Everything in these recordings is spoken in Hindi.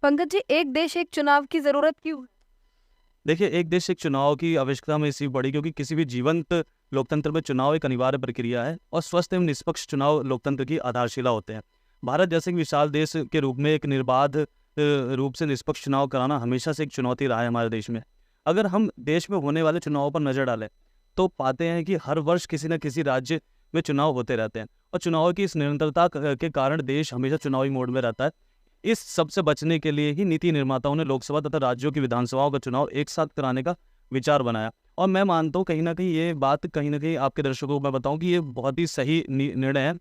पंकज जी, एक देश एक चुनाव की जरूरत क्यों है? देखिए, एक देश एक चुनाव की आवश्यकता में इसी पड़ी क्योंकि किसी भी जीवंत लोकतंत्र में चुनाव एक अनिवार्य प्रक्रिया है और स्वस्थ एवं निष्पक्ष चुनाव लोकतंत्र की आधारशिला होते हैं। भारत जैसे कि विशाल देश के रूप में एक निर्बाध रूप से निष्पक्ष चुनाव कराना हमेशा से एक चुनौती रहा है हमारे देश में। अगर हम देश में होने वाले चुनावों पर नजर डालें तो पाते हैं कि हर वर्ष किसी न किसी राज्य में चुनाव होते रहते हैं और चुनाव की इस निरंतरता के कारण देश हमेशा चुनावी मोड में रहता है। इस सब से बचने के लिए ही नीति निर्माताओं ने लोकसभा तथा राज्यों की विधानसभाओं का चुनाव एक साथ कराने का विचार बनाया और मैं मानता हूँ कहीं न कहीं ये बात कहीं न कहीं आपके दर्शकों को मैं बताऊँ कि ये बहुत ही सही निर्णय है।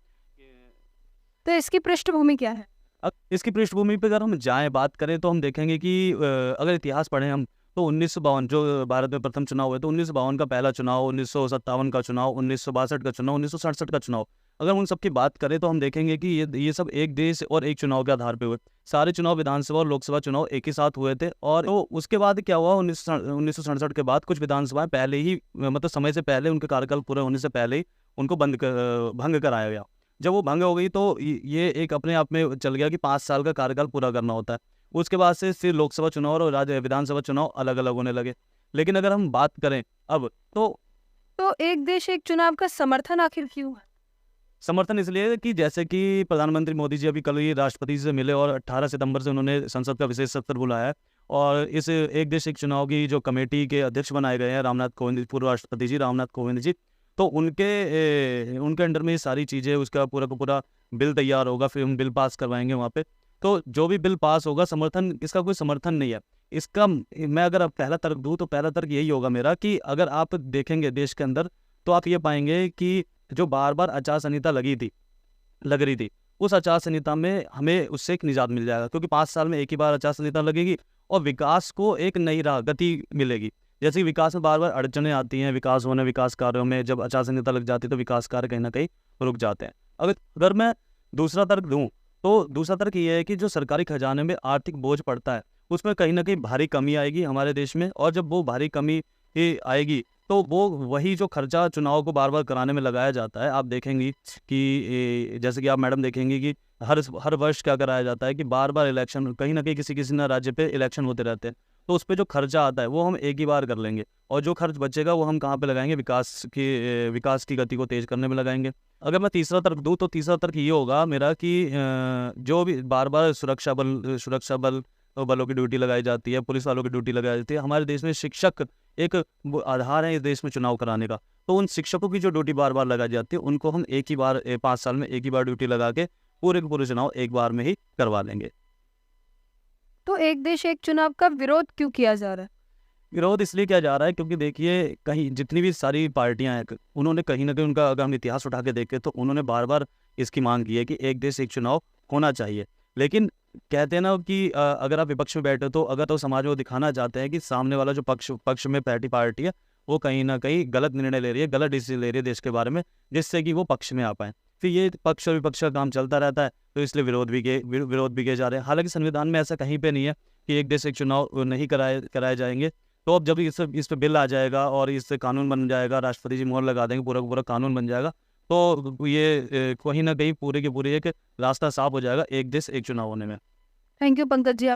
तो इसकी पृष्ठभूमि क्या है? अब इसकी पृष्ठभूमि पे अगर हम जाएँ बात करें तो हम देखेंगे कि अगर इतिहास पढ़ें हम तो 1952 जो भारत में प्रथम चुनाव हुए तो 1952 का पहला चुनाव, 1957 का चुनाव, 1962 का चुनाव, 1967 का चुनाव। अगर उन सब की बात करें तो हम देखेंगे कि ये सब एक देश और एक चुनाव के आधार पे हुए। सारे चुनाव विधानसभा और लोकसभा चुनाव एक ही साथ हुए थे और तो उसके बाद क्या हुआ 1967 के बाद कुछ विधानसभाएँ पहले ही मतलब समय से पहले उनके कार्यकाल पूरे होने से पहले ही उनको भंग कराया गया। जब वो भंग हो गई तो ये एक अपने आप में चल गया कि 5 साल का कार्यकाल पूरा करना होता है। उसके बाद से फिर लोकसभा चुनाव और राज्य विधानसभा चुनाव अलग-अलग होने लगे। लेकिन अगर हम बात करें अब तो एक देश एक चुनाव का समर्थन आखिर क्यों है? समर्थन इसलिए है कि जैसे कि प्रधानमंत्री मोदी जी अभी कल ही राष्ट्रपति से मिले और 18 सितंबर से उन्होंने संसद का विशेष सत्र बुलाया है और इस एक देश एक चुनाव की जो कमेटी के अध्यक्ष बनाए गए हैं रामनाथ कोविंद, पूर्व राष्ट्रपति जी रामनाथ कोविंद जी। तो उनके अंडर में ये सारी चीज़ें उसका पूरा का पूरा बिल तैयार होगा, फिर हम बिल पास करवाएंगे वहाँ पे। तो जो भी बिल पास होगा समर्थन इसका कोई समर्थन नहीं है। इसका मैं अगर अब पहला तर्क दूँ तो पहला तर्क यही होगा मेरा कि अगर आप देखेंगे देश के अंदर तो आप ये पाएंगे कि जो बार-बार आचार संहिता लग रही थी, उस आचार संहिता में हमें उससे एक निजात मिल जाएगा क्योंकि 5 साल में एक ही बार आचार संहिता लगेगी और विकास को एक नई राह गति मिलेगी। जैसे कि विकास में बार-बार अड़चनें आती हैं, विकास कार्यों में जब आचार संहिता लग जाती है तो विकास कार्य कहीं न कहीं रुक जाते हैं। अगर अगर मैं दूसरा तर्क दूँ, तो दूसरा तर्क ये है कि जो सरकारी खजाने में आर्थिक बोझ पड़ता है, उसमें कहीं न कहीं भारी कमी आएगी हमारे देश में और जब वो भारी कमी आएगी तो वो वही जो खर्चा चुनाव को बार-बार कराने में लगाया जाता है, आप देखेंगी कि जैसे कि आप मैडम देखेंगी कि हर वर्ष क्या कराया जाता है कि बार-बार इलेक्शन कहीं न कहीं किसी न राज्य पे इलेक्शन होते रहते हैं। तो उसपे जो खर्चा आता है वो हम एक ही बार कर लेंगे और जो खर्च बचेगा वो हम कहाँ पे लगाएँगे विकास की गति को तेज़ करने में लगाएँगे। अगर मैं तीसरा तर्क दूँ तो तीसरा तर्क ये होगा मेरा कि जो भी बार-बार सुरक्षा बलों की ड्यूटी लगाई जाती है, पुलिस वालों की ड्यूटी लगाई जाती है। हमारे देश में शिक्षक एक वो आधार है इस देश में चुनाव कराने का। तो उन शिक्षकों की जो ड्यूटी बार-बार लगाई जाती है, उनको हम एक ही बार 5 साल में एक ही बार ड्यूटी लगा के पूरे के पूरे चुनाव एक बार में ही करवा लेंगे। तो एक देश एक चुनाव का विरोध क्यों किया जा रहा है? विरोध इसलिए किया जा रहा है क्योंकि देखिए कहीं जितनी भी सारी पार्टियां हैं उन्होंने कहीं न कहीं उनका अगर हम इतिहास उठा के देखें तो उन्होंने बार-बार इसकी मांग की है कि एक देश एक चुनाव होना चाहिए। लेकिन कहते हैं ना कि अगर आप विपक्ष में बैठे तो अगर तो समाज में वो दिखाना चाहते हैं कि सामने वाला जो पक्ष में बैठी पार्टी है, वो कहीं न कहीं गलत निर्णय ले रही है, गलत डिसीज़न ले रही है देश के बारे में, जिससे कि वो पक्ष में आ पाएँ। फिर ये पक्ष और विपक्ष का काम चलता रहता है, तो इसलिए विरोध भी किए जा रहे हैं। हालाँकि संविधान में ऐसा कहीं पे नहीं है कि एक देश एक चुनाव नहीं कराए जाएँगे। तो अब जब इस पे बिल आ जाएगा और इससे कानून बन जाएगा, राष्ट्रपति जी मोहर लगा देंगे, पूरा का पूरा कानून बन जाएगा, तो ये कहीं न कहीं पूरे की पूरी एक रास्ता साफ हो जाएगा एक देश एक चुनाव होने में। Thank you Pankaj ji.